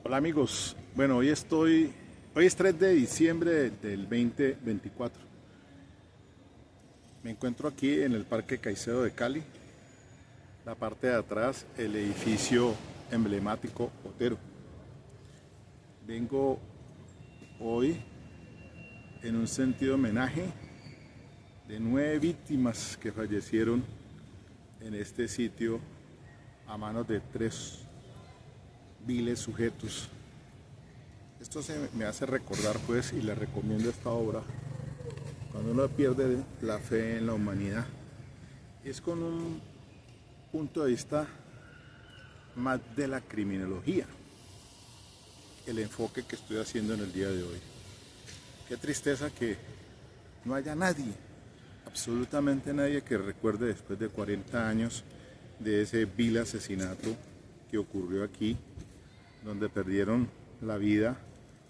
Hola amigos, bueno, hoy es 3 de diciembre del 2024. Me encuentro aquí en el Parque Caicedo de Cali, la parte de atrás, el edificio emblemático Otero. Vengo hoy en un sentido homenaje de 9 víctimas que fallecieron en este sitio a manos de 3 viles sujetos. Esto me hace recordar pues, y le recomiendo esta obra, cuando uno pierde la fe en la humanidad. Es con un punto de vista más de la criminología, el enfoque que estoy haciendo en el día de hoy. Qué tristeza que no haya nadie, absolutamente nadie, que recuerde después de 40 años de ese vil asesinato que ocurrió aquí, donde perdieron la vida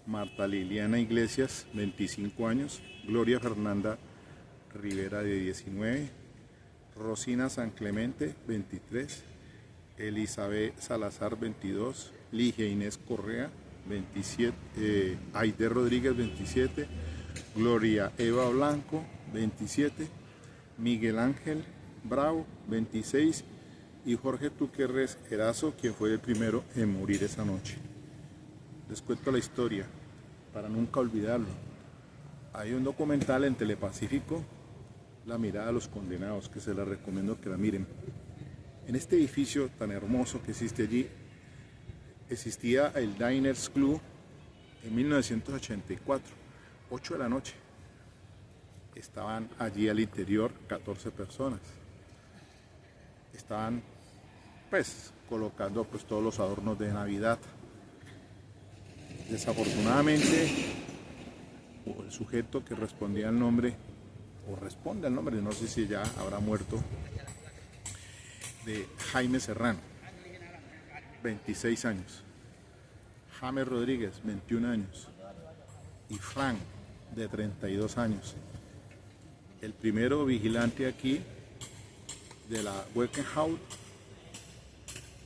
Marta Liliana Iglesias, 25 años, Gloria Fernanda Rivera, de 19, Rosina San Clemente, 23, Elizabeth Salazar, 22, Ligia Inés Correa, 27, Aide Rodríguez, 27, Gloria Eva Blanco, 27, Miguel Ángel Bravo, 26, y Jorge Tuquerres Erazo, quien fue el primero en morir esa noche. Les cuento la historia para nunca olvidarlo. Hay un documental en Telepacífico, La mirada de los condenados, que se la recomiendo que la miren. En este edificio tan hermoso que existe allí, existía el Diners Club en 1984, 8 de la noche. Estaban allí al interior 14 personas. Estaban pues colocando pues todos los adornos de Navidad. Desafortunadamente, el sujeto que respondía al nombre, o responde al nombre, no sé si ya habrá muerto, de Jaime Serrano, 26 años, James Rodríguez, 21 años, y Frank, de 32 años. El primero vigilante aquí de la Weckenhaus.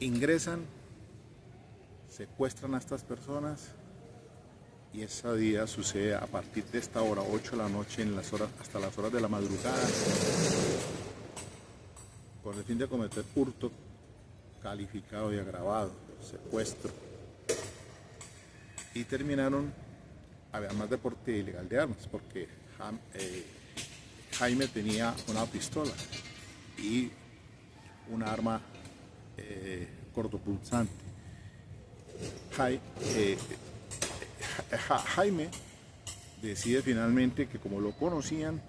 Ingresan, secuestran a estas personas, y ese día sucede a partir de esta hora, 8 de la noche, hasta las horas de la madrugada, con el fin de cometer hurto calificado y agravado, secuestro. Y terminaron, además de porte ilegal de armas, porque Jaime tenía una pistola y un arma cortopulsante. Jaime decide finalmente que, como lo conocían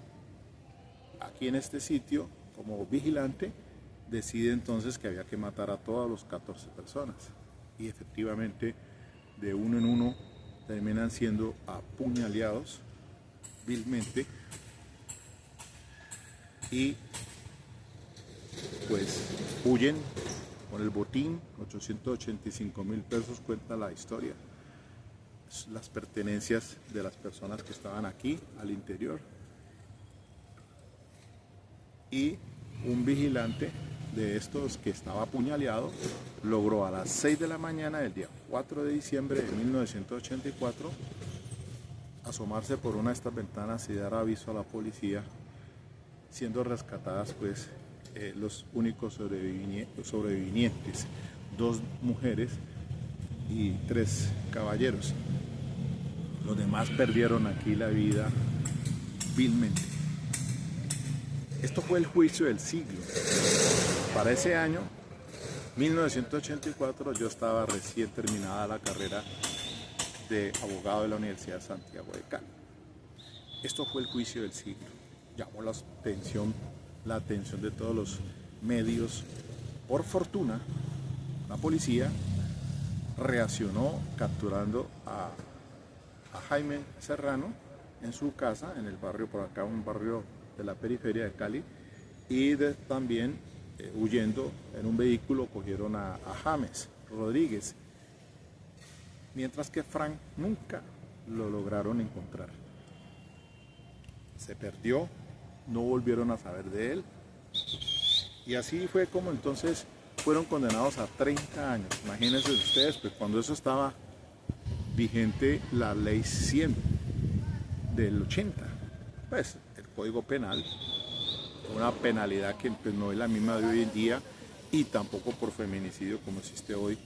aquí en este sitio como vigilante, decide entonces que había que matar a todas las 14 personas, y efectivamente de uno en uno terminan siendo apuñaleados vilmente, y pues huyen con el botín. 885.000 pesos, cuenta la historia, las pertenencias de las personas que estaban aquí al interior. Y un vigilante de estos que estaba apuñaleado logró a las 6 de la mañana del día 4 de diciembre de 1984 asomarse por una de estas ventanas y dar aviso a la policía, siendo rescatadas pues los únicos sobrevivientes, 2 mujeres y 3 caballeros. Los demás perdieron aquí la vida vilmente. Esto fue el juicio del siglo. Para ese año, 1984, yo estaba recién terminada la carrera de abogado de la Universidad de Santiago de Cali. Esto fue el juicio del siglo. Llamó la atención de todos los medios. Por fortuna, la policía reaccionó capturando a Jaime Serrano en su casa, en el barrio por acá, un barrio de la periferia de Cali, y también huyendo en un vehículo cogieron a James Rodríguez, mientras que Frank nunca lo lograron encontrar. Se perdió, no volvieron a saber de él, y así fue como entonces fueron condenados a 30 años. Imagínense ustedes, pues cuando eso estaba vigente la ley 100 del 80, pues el Código Penal, una penalidad que pues, no es la misma de hoy en día y tampoco por feminicidio como existe hoy,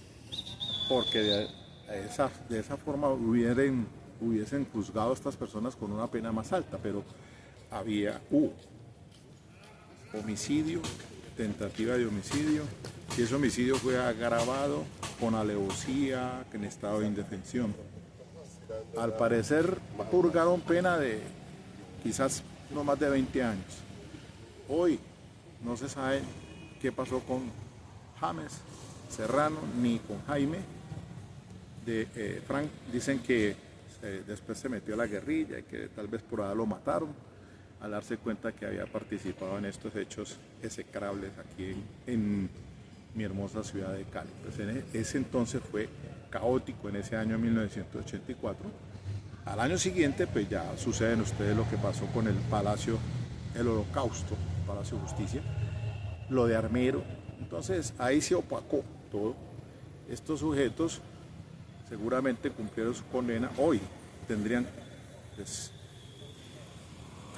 porque de esa forma hubiesen juzgado a estas personas con una pena más alta, pero hubo homicidio, tentativa de homicidio, y ese homicidio fue agravado con alevosía, en estado de indefensión. Al parecer purgaron pena de quizás no más de 20 años. Hoy no se sabe qué pasó con James Serrano ni con Jaime. Frank dicen que después se metió a la guerrilla y que tal vez por ahí lo mataron al darse cuenta que había participado en estos hechos execrables aquí en mi hermosa ciudad de Cali. Pues en ese entonces fue caótico, en ese año 1984. Al año siguiente pues ya suceden ustedes lo que pasó con el Palacio, el Holocausto, Palacio de Justicia, lo de Armero. Entonces ahí se opacó todo. Estos sujetos seguramente cumplieron su condena. Hoy tendrían, pues,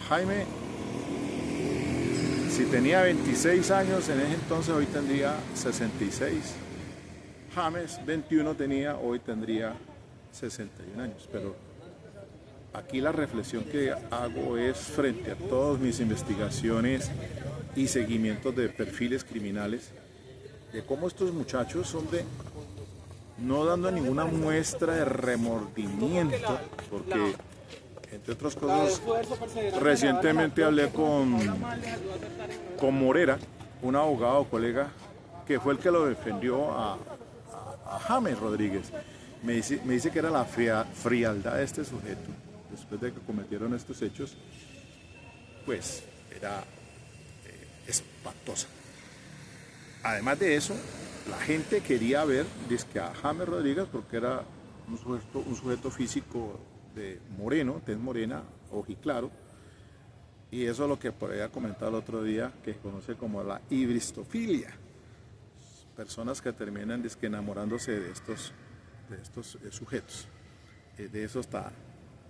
Jaime, si tenía 26 años en ese entonces, hoy tendría 66. James, 21 tenía, hoy tendría 61 años. Pero aquí la reflexión que hago es frente a todas mis investigaciones y seguimientos de perfiles criminales, de cómo estos muchachos, hombre, no dando ninguna muestra de remordimiento, porque entre otras cosas, recientemente hablé con Morera, un abogado colega, que fue el que lo defendió a James Rodríguez. Me dice que era la frialdad de este sujeto, después de que cometieron estos hechos, pues era espantosa. Además de eso, la gente quería ver dizque a James Rodríguez porque era un sujeto físico de moreno, tez morena, ojiclaro, y eso es lo que por ahí ha comentado el otro día, que conoce como la hibristofilia, personas que terminan dizque enamorándose de estos sujetos. De eso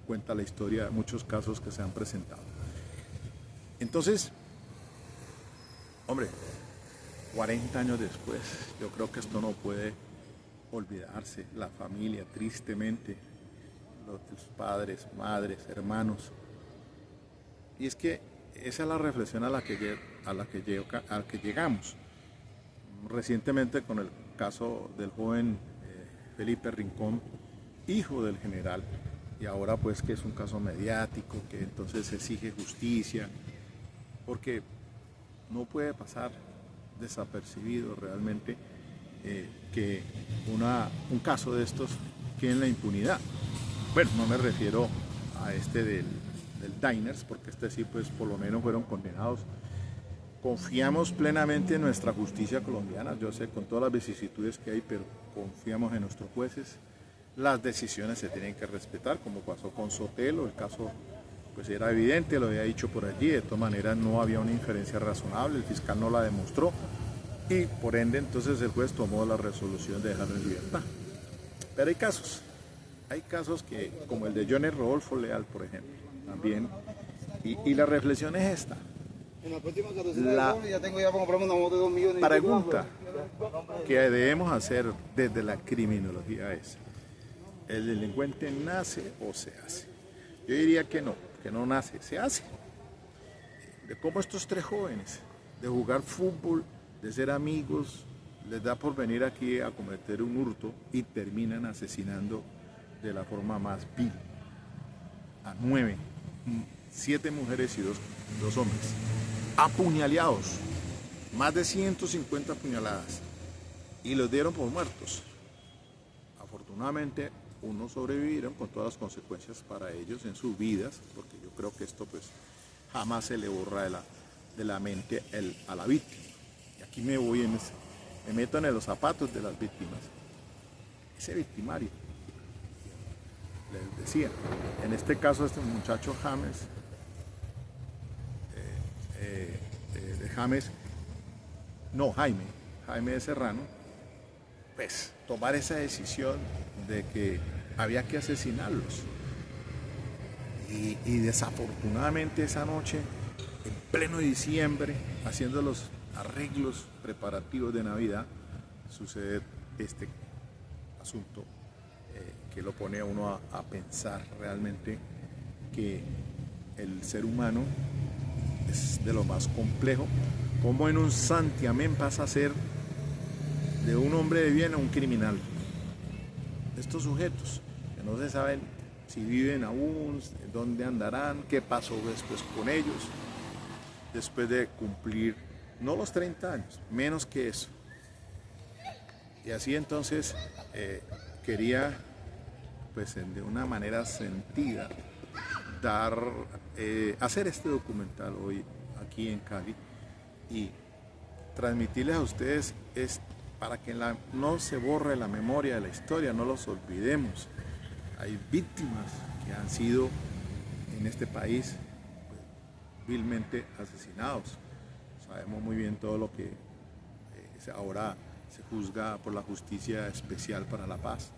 cuenta la historia de muchos casos que se han presentado. Entonces, hombre, 40 años después, yo creo que esto no puede olvidarse. La familia, tristemente, los padres, madres, hermanos. Y es que esa es la reflexión a la que llegamos. Recientemente con el caso del joven Felipe Rincón, hijo del general, y ahora pues que es un caso mediático, que entonces se exige justicia, porque no puede pasar desapercibido realmente que un caso de estos quede en la impunidad. Bueno, no me refiero a este del Diners, porque este sí pues por lo menos fueron condenados. Confiamos plenamente en nuestra justicia colombiana, yo sé con todas las vicisitudes que hay, pero confiamos en nuestros jueces. Las decisiones se tienen que respetar, como pasó con Sotelo, el caso pues era evidente, lo había dicho por allí, de todas maneras no había una inferencia razonable, el fiscal no la demostró y por ende entonces el juez tomó la resolución de dejarlo en libertad. Pero hay casos que, como el de Johnny Rodolfo Leal, por ejemplo, también, y la reflexión es esta. La pregunta que debemos hacer desde la criminología es, ¿el delincuente nace o se hace? Yo diría que no nace, se hace. De cómo estos tres jóvenes, de jugar fútbol, de ser amigos, les da por venir aquí a cometer un hurto y terminan asesinando de la forma más vil a 7 mujeres y dos hombres, apuñaleados, más de 150 puñaladas, y los dieron por muertos. Afortunadamente, unos sobrevivieron con todas las consecuencias para ellos en sus vidas, porque yo creo que esto pues jamás se le borra de la mente a la víctima. Y aquí me meto en los zapatos de las víctimas. Ese victimario, les decía, en este caso este muchacho James, Jaime de Serrano, pues tomar esa decisión de que había que asesinarlos. Y desafortunadamente esa noche, en pleno diciembre, haciendo los arreglos preparativos de Navidad, sucede este asunto que lo pone a uno a pensar realmente que el ser humano es de lo más complejo, como en un santiamén pasa a ser de un hombre de bien a un criminal. Estos sujetos que no se saben si viven aún, dónde andarán, qué pasó después con ellos, después de cumplir no los 30 años, menos que eso. Y así entonces quería, pues de una manera sentida, hacer este documental hoy aquí en Cali y transmitirles a ustedes para que no se borre la memoria de la historia, no los olvidemos. Hay víctimas que han sido en este país pues, vilmente asesinados. Sabemos muy bien todo lo que ahora se juzga por la Justicia Especial para la Paz,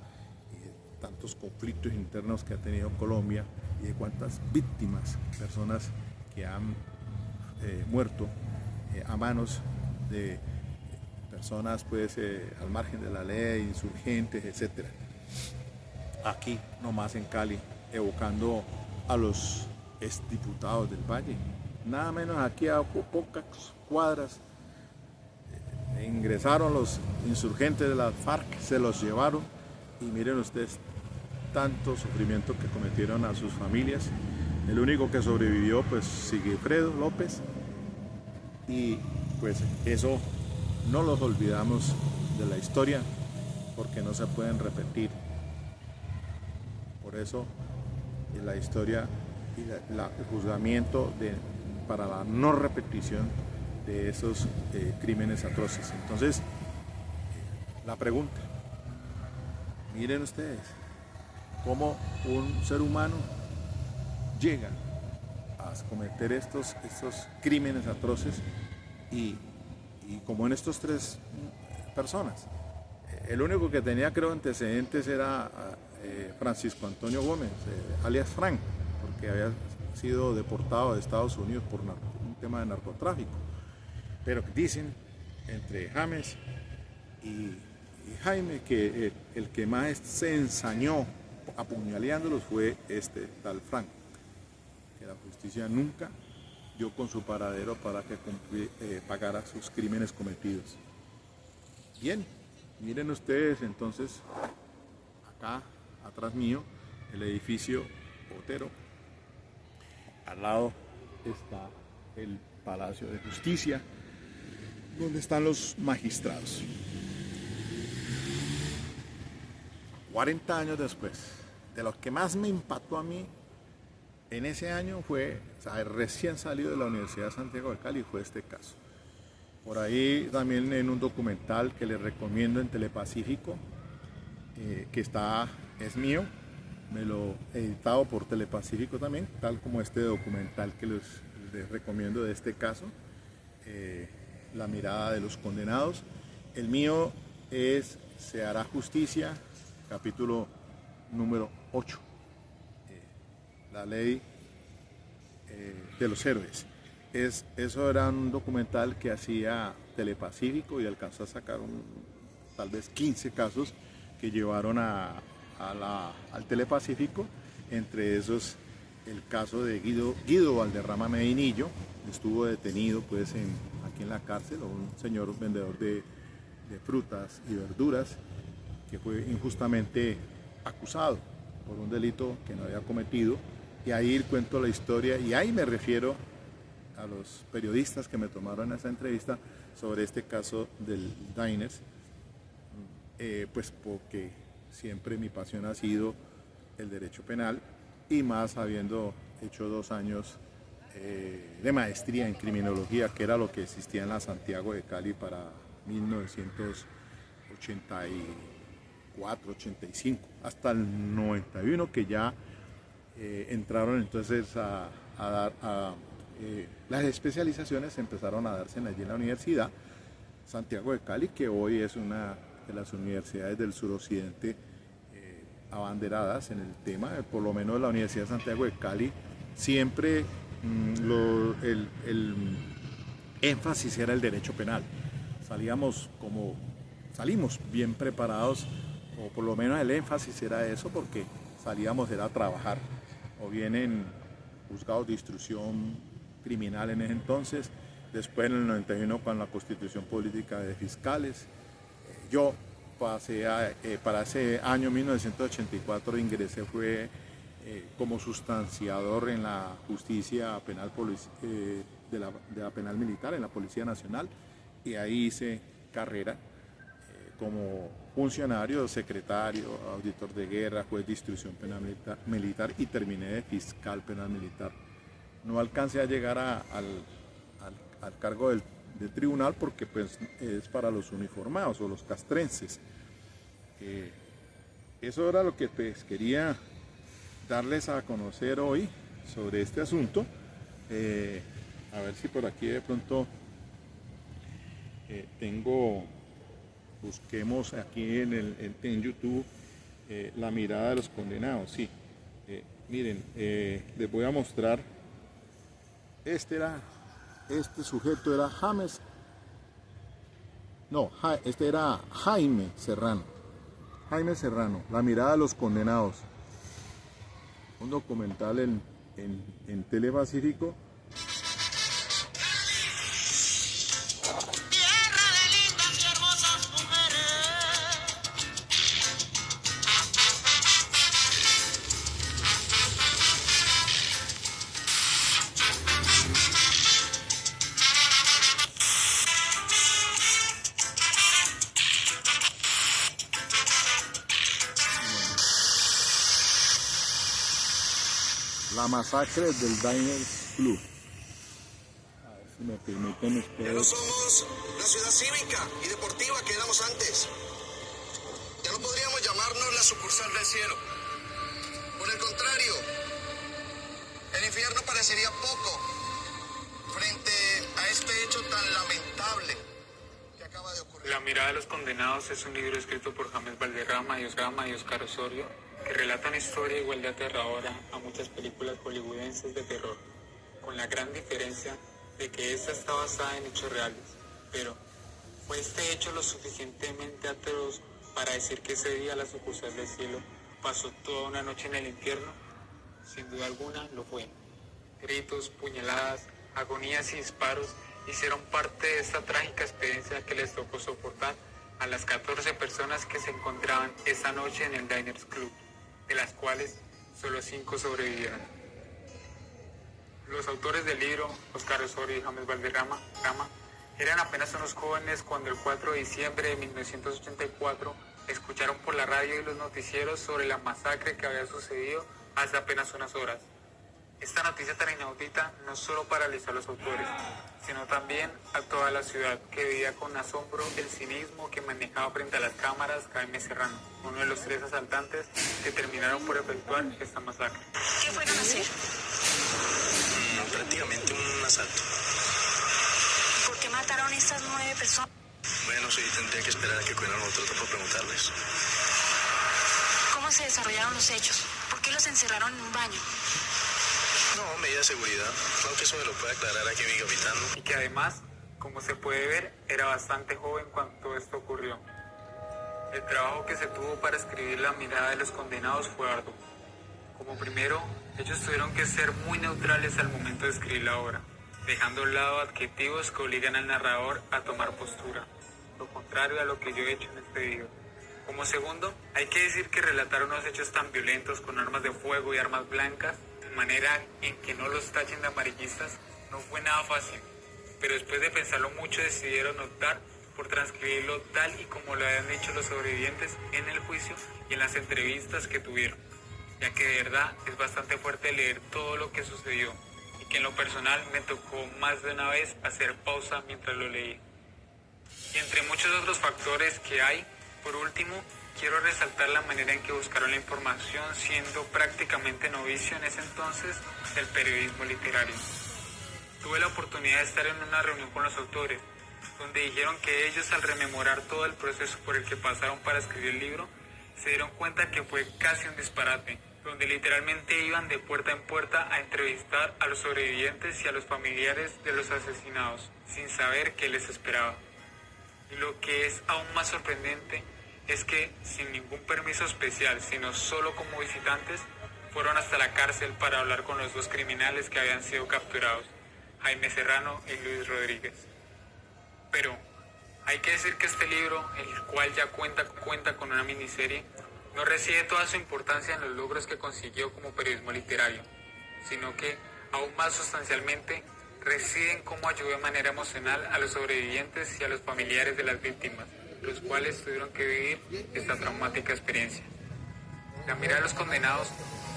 y tantos conflictos internos que ha tenido Colombia y de cuántas víctimas, personas que han muerto a manos de personas pues al margen de la ley, insurgentes, etc. Aquí nomás en Cali, evocando a los exdiputados del Valle, nada menos aquí a pocas cuadras ingresaron los insurgentes de las FARC, se los llevaron y miren ustedes tanto sufrimiento que cometieron a sus familias. El único que sobrevivió pues Sigifredo López, y pues eso no los olvidamos de la historia porque no se pueden repetir. Por eso la historia y el juzgamiento para la no repetición de esos crímenes atroces. Entonces, la pregunta, miren ustedes, cómo un ser humano llega a cometer estos crímenes atroces y como en estos tres personas. El único que tenía, creo, antecedentes era Francisco Antonio Gómez, alias Frank, porque había sido deportado de Estados Unidos por un tema de narcotráfico. Pero dicen entre James y Jaime que el que más se ensañó apuñaleándolos fue este tal Frank, que la justicia nunca dio con su paradero para que pagara sus crímenes cometidos. Bien, miren ustedes entonces, acá atrás mío, el edificio Botero, al lado está el Palacio de Justicia, donde están los magistrados. 40 años después, de lo que más me impactó a mí en ese año fue, recién salido de la Universidad de Santiago de Cali, fue este caso. Por ahí también en un documental que les recomiendo en Telepacífico, que es mío, me lo he editado por Telepacífico también, tal como este documental que les recomiendo de este caso, La mirada de los condenados. El mío es Se hará justicia, capítulo número 8, la ley de los héroes. Eso era un documental que hacía Telepacífico y alcanzó a sacar tal vez 15 casos que llevaron al Telepacífico, entre esos el caso de Guido Valderrama Medinillo, estuvo detenido pues aquí en la cárcel, un señor vendedor de frutas y verduras que fue injustamente acusado por un delito que no había cometido, y ahí cuento la historia y ahí me refiero a los periodistas que me tomaron esa entrevista sobre este caso del Diners, pues porque siempre mi pasión ha sido el derecho penal y más habiendo hecho 2 años de maestría en criminología, que era lo que existía en la Santiago de Cali para 1984, 85, hasta el 91, que ya entraron entonces las especializaciones empezaron a darse allí en la Universidad Santiago de Cali, que hoy es una de las universidades del suroccidente abanderadas en el tema, por lo menos la Universidad de Santiago de Cali, siempre el énfasis era el derecho penal. Salimos bien preparados, o por lo menos el énfasis era eso, porque era a trabajar, o bien en juzgados de instrucción criminal en ese entonces, después en el 91 con la Constitución Política de Fiscales. Yo para ese año 1984 ingresé como sustanciador en la justicia penal de la penal militar, en la Policía Nacional, y ahí hice carrera como funcionario, secretario, auditor de guerra, juez de instrucción penal militar y terminé de fiscal penal militar. No alcancé a llegar al cargo del tribunal porque pues, es para los uniformados o los castrenses. Eso era lo que pues, quería darles a conocer hoy sobre este asunto. A ver si por aquí de pronto busquemos aquí en YouTube la mirada de los condenados. Sí, miren, les voy a mostrar. Este sujeto era este era Jaime Serrano. Jaime Serrano, La mirada de los condenados. Un documental en Telepacífico. La masacre del Diners Club. A ver si me permiten ustedes. Ya no somos la ciudad cívica y deportiva que éramos antes. Ya no podríamos llamarnos la sucursal del cielo. Por el contrario, el infierno parecería poco frente a este hecho tan lamentable que acaba de ocurrir. La mirada de los condenados es un libro escrito por James Valderrama y Óscar Osorio, que relata una historia igual de aterradora a muchas películas hollywoodenses de terror, con la gran diferencia de que esta está basada en hechos reales. Pero, ¿fue este hecho lo suficientemente atroz para decir que ese día la sucursal del cielo pasó toda una noche en el infierno? Sin duda alguna lo fue. Gritos, puñaladas, agonías y disparos hicieron parte de esta trágica experiencia que les tocó soportar a las 14 personas que se encontraban esa noche en el Diners Club, de las cuales solo 5 sobrevivieron. Los autores del libro, Óscar Osorio y James Valderrama, eran apenas unos jóvenes cuando el 4 de diciembre de 1984 escucharon por la radio y los noticieros sobre la masacre que había sucedido hace apenas unas horas. Esta noticia tan inaudita no solo paralizó a los autores, sino también a toda la ciudad, que veía con asombro el cinismo que manejaba frente a las cámaras Jaime Serrano, uno de los 3 asaltantes que terminaron por efectuar esta masacre. ¿Qué fueron a hacer? Prácticamente un asalto. ¿Por qué mataron a estas 9 personas? Bueno, sí, tendría que esperar a que cuiden nosotros para preguntarles. ¿Cómo se desarrollaron los hechos? ¿Por qué los encerraron en un baño? No, medida de seguridad. Claro que eso me lo puede aclarar aquí mi capitán, ¿no? Y que además, como se puede ver, era bastante joven cuando todo esto ocurrió. El trabajo que se tuvo para escribir La mirada de los condenados fue arduo. Como primero, ellos tuvieron que ser muy neutrales al momento de escribir la obra, dejando a un lado adjetivos que obligan al narrador a tomar postura, lo contrario a lo que yo he hecho en este video. Como segundo, hay que decir que relatar unos hechos tan violentos con armas de fuego y armas blancas, de manera en que no los tachen de amarillistas, no fue nada fácil, pero después de pensarlo mucho decidieron optar por transcribirlo tal y como lo habían dicho los sobrevivientes en el juicio y en las entrevistas que tuvieron, ya que de verdad es bastante fuerte leer todo lo que sucedió y que en lo personal me tocó más de una vez hacer pausa mientras lo leí. Y entre muchos otros factores que hay, por último, quiero resaltar la manera en que buscaron la información, siendo prácticamente novicio en ese entonces del periodismo literario. Tuve la oportunidad de estar en una reunión con los autores, donde dijeron que ellos, al rememorar todo el proceso por el que pasaron para escribir el libro, se dieron cuenta que fue casi un disparate, donde literalmente iban de puerta en puerta a entrevistar a los sobrevivientes y a los familiares de los asesinados, sin saber qué les esperaba. Y lo que es aún más sorprendente es que, sin ningún permiso especial, sino solo como visitantes, fueron hasta la cárcel para hablar con los dos criminales que habían sido capturados, Jaime Serrano y Luis Rodríguez. Pero hay que decir que este libro, el cual ya cuenta con una miniserie, no reside toda su importancia en los logros que consiguió como periodismo literario, sino que, aún más sustancialmente, reside en cómo ayudó de manera emocional a los sobrevivientes y a los familiares de las víctimas, los cuales tuvieron que vivir esta traumática experiencia. La mirada de los condenados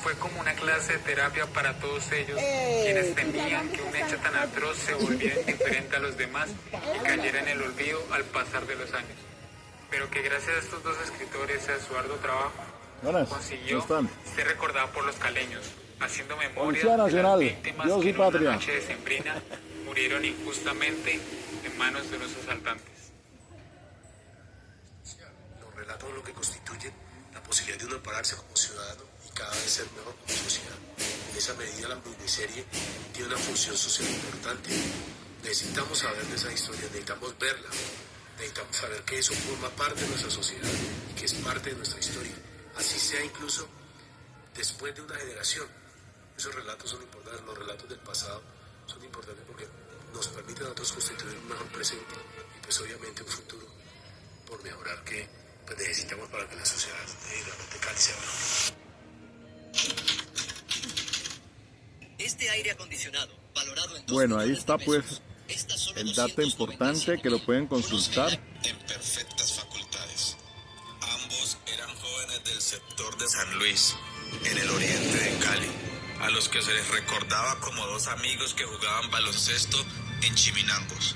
fue como una clase de terapia para todos ellos, quienes temían que un hecho tan atroz se volviera indiferente a los demás y cayera en el olvido al pasar de los años. Pero que gracias a estos dos escritores y a su arduo trabajo, consiguió ser recordado por los caleños, haciendo memoria de las víctimas que en una noche decembrina murieron injustamente en manos de los asaltantes. Los relatos lo que constituyen la posibilidad de uno pararse como ciudadano y cada vez ser mejor como sociedad. En esa medida la miniserie tiene una función social importante. Necesitamos saber de esa historia, necesitamos verla, necesitamos saber que eso forma parte de nuestra sociedad y que es parte de nuestra historia, así sea incluso después de una generación. Esos relatos son importantes, los relatos del pasado son importantes porque nos permiten a nosotros constituir un mejor presente y pues obviamente un futuro por mejorar que pues necesitamos para que la sociedad realmente Cali sea mejor. Este aire acondicionado, valorado en bueno, ahí está pues el dato importante que lo pueden consultar. En perfectas facultades. Ambos eran jóvenes del sector de San Luis, en el oriente de Cali, a los que se les recordaba como dos amigos que jugaban baloncesto en Chiminangos.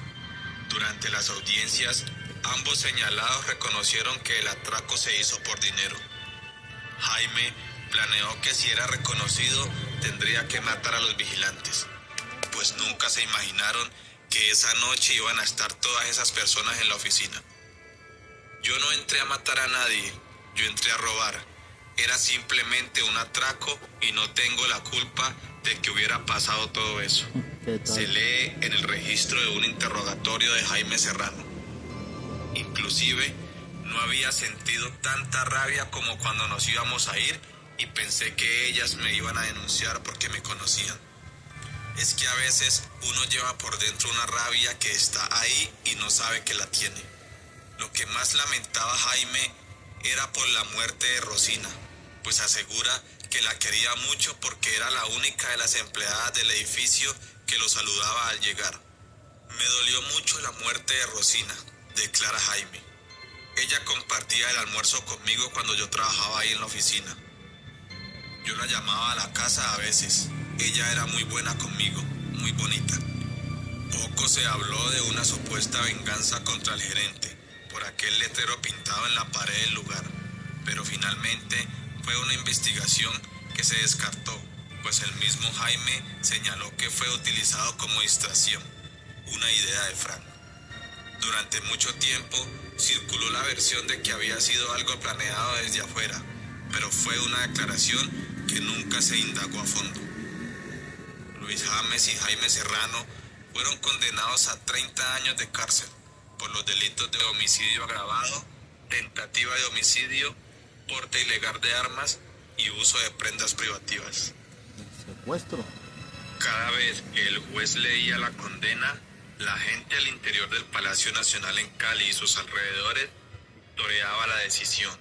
Durante las audiencias, ambos señalados reconocieron que el atraco se hizo por dinero. Jaime planeó que si era reconocido tendría que matar a los vigilantes, pues nunca se imaginaron que esa noche iban a estar todas esas personas en la oficina. Yo no entré a matar a nadie, yo entré a robar. Era simplemente un atraco y no tengo la culpa de que hubiera pasado todo eso. Se lee en el registro de un interrogatorio de Jaime Serrano. Inclusive, no había sentido tanta rabia como cuando nos íbamos a ir y pensé que ellas me iban a denunciar porque me conocían. Es que a veces uno lleva por dentro una rabia que está ahí y no sabe que la tiene. Lo que más lamentaba Jaime era por la muerte de Rosina, pues asegura que la quería mucho porque era la única de las empleadas del edificio que lo saludaba al llegar. Me dolió mucho la muerte de Rosina, declara Jaime. Ella compartía el almuerzo conmigo cuando yo trabajaba ahí en la oficina. Yo la llamaba a la casa a veces. Ella era muy buena conmigo, muy bonita. Poco se habló de una supuesta venganza contra el gerente por aquel letrero pintado en la pared del lugar, pero finalmente fue una investigación que se descartó, pues el mismo Jaime señaló que fue utilizado como distracción, una idea de Frank. Durante mucho tiempo circuló la versión de que había sido algo planeado desde afuera, pero fue una declaración que nunca se indagó a fondo. Luis James y Jaime Serrano fueron condenados a 30 años de cárcel por los delitos de homicidio agravado, tentativa de homicidio, porte ilegal de armas y uso de prendas privativas. Secuestro. Cada vez que el juez leía la condena, la gente al interior del Palacio Nacional en Cali y sus alrededores toreaba la decisión.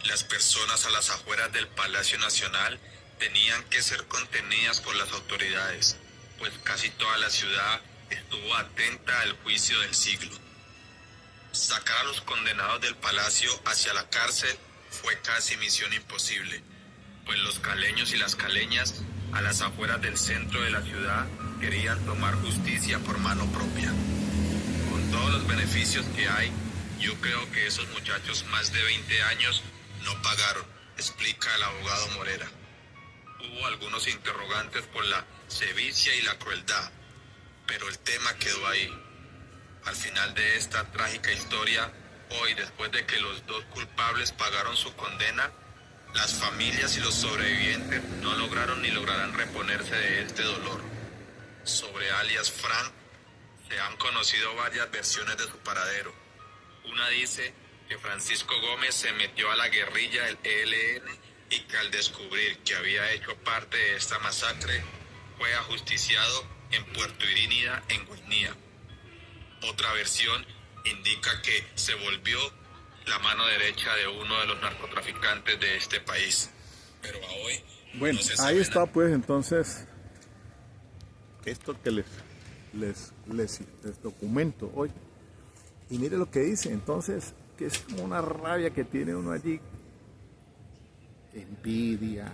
Las personas a las afueras del Palacio Nacional tenían que ser contenidas por las autoridades, pues casi toda la ciudad estuvo atenta al juicio del siglo. Sacar a los condenados del palacio hacia la cárcel fue casi misión imposible, pues los caleños y las caleñas a las afueras del centro de la ciudad querían tomar justicia por mano propia. Con todos los beneficios que hay, yo creo que esos muchachos más de 20 años no pagaron, explica el abogado Morera. Hubo algunos interrogantes por la sevicia y la crueldad, pero el tema quedó ahí. Al final de esta trágica historia, Hoy, después de que los dos culpables pagaron su condena, las familias y los sobrevivientes no lograron ni lograrán reponerse de este dolor. Sobre alias Frank se han conocido varias versiones de su paradero. Una dice que Francisco Gómez se metió a la guerrilla del ELN y que al descubrir que había hecho parte de esta masacre fue ajusticiado en Puerto Irínida, en Guainía. Otra versión indica que se volvió la mano derecha de uno de los narcotraficantes de este país. Pero a hoy Bueno, no se sabe ahí está nada. pues entonces esto que les documento hoy. Y mire lo que dice, entonces, que es como una rabia que tiene uno allí. Envidia,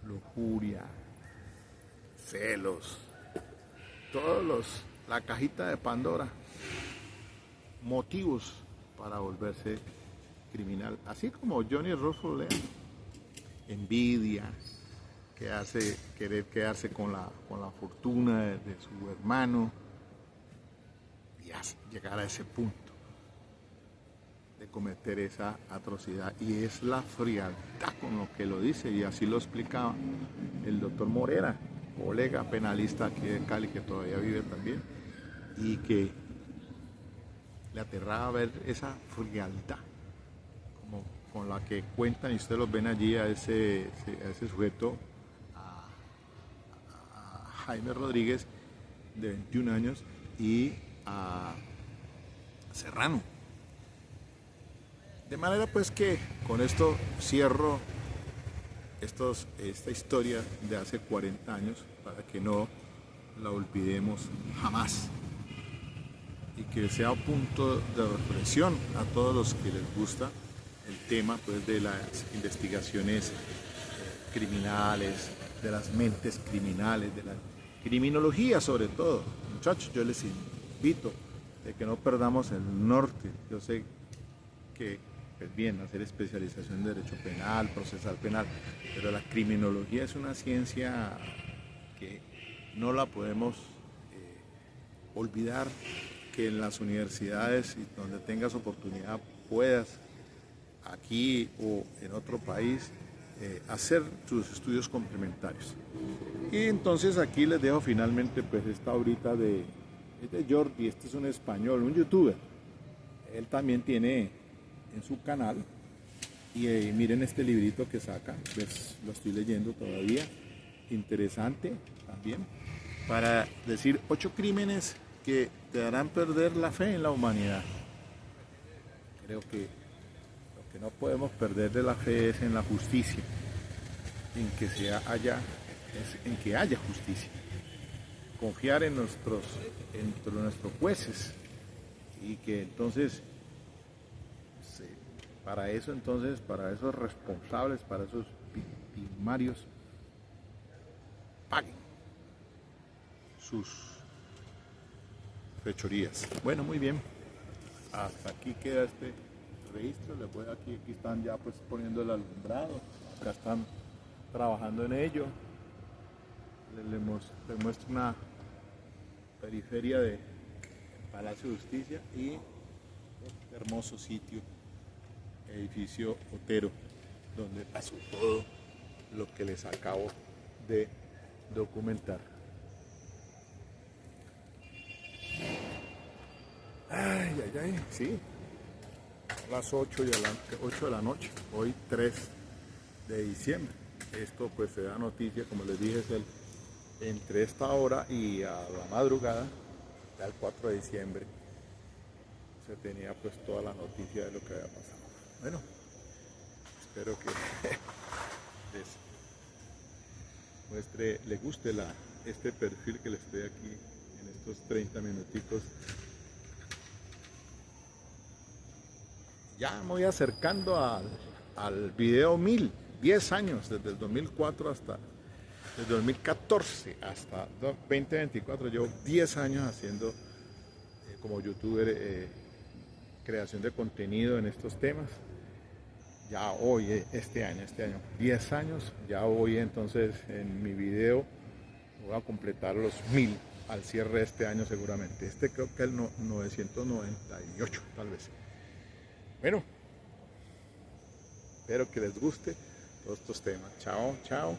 lujuria, celos, la cajita de Pandora, motivos para volverse criminal, así como Johnny Ruffalo Lean. Envidia, querer quedarse con la fortuna de su hermano y llegar a ese punto de cometer esa atrocidad. Y es la frialdad con lo que lo dice, y así lo explicaba el doctor Morera, colega penalista aquí de Cali, que todavía vive también, y que le aterraba ver esa frialdad como con la que cuentan, y ustedes los ven allí a ese sujeto, a Jaime Rodríguez, de 21 años, y a Serrano. De manera pues que con esto cierro esta historia de hace 40 años para que no la olvidemos jamás, y que sea un punto de reflexión a todos los que les gusta el tema pues de las investigaciones criminales, de las mentes criminales, de la criminología sobre todo. Muchachos, yo les invito de que no perdamos el norte. Yo sé que es bien hacer especialización en derecho penal, procesal penal, pero la criminología es una ciencia que no la podemos olvidar, que en las universidades y donde tengas oportunidad puedas, aquí o en otro país, hacer tus estudios complementarios. Y entonces aquí les dejo finalmente pues esta ahorita de Jordi. Este es un español, un youtuber. Él también tiene en su canal, y miren este librito que saca, pues lo estoy leyendo todavía, interesante también, para decir 8 crímenes que te harán perder la fe en la humanidad. Creo que lo que no podemos perder de la fe es en la justicia, en que haya justicia. Confiar en nuestros jueces, y que entonces para esos responsables, para esos victimarios, paguen sus fechorías. Bueno, muy bien, hasta aquí queda este registro. Les voy aquí están ya pues poniendo el alumbrado, acá están trabajando en ello. Les muestro una periferia de Palacio de Justicia y este hermoso sitio, edificio Otero, donde pasó todo lo que les acabo de documentar. Ay, sí, a las 8 de la noche, hoy 3 de diciembre. Esto pues se da noticia, como les dije, es entre esta hora y a la madrugada del 4 de diciembre se tenía pues toda la noticia de lo que había pasado. Bueno, espero que les guste este perfil que les estoy aquí en estos 30 minuticos. Ya me voy acercando al video 1000, 10 años, desde el 2004 desde 2014 hasta 2024, llevo 10 años haciendo como youtuber creación de contenido en estos temas. Ya hoy, este año, 10 años, ya voy entonces en mi video, voy a completar los 1000 al cierre de este año seguramente. Este creo que es el 998 tal vez. Bueno, espero que les guste todos estos temas. Chao, chao.